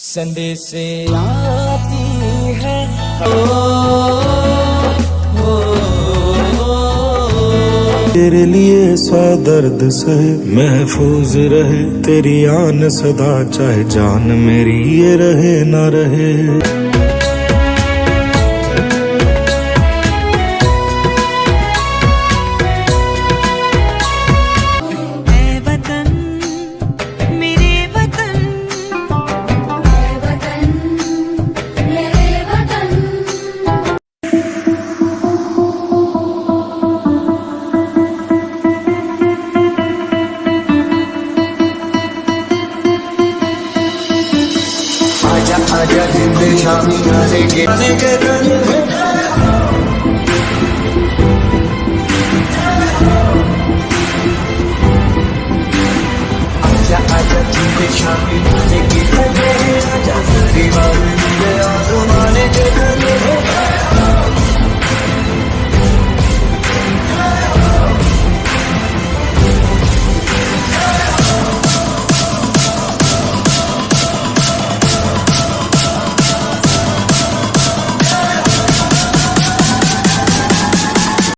संदेश से आती है तेरे लिए सौ दर्द सहे महफूज रहे तेरी आन सदा, चाहे जान मेरी ये रहे ना रहे। आजा हिंद शामी गाने के आजा हिंद शामी गाने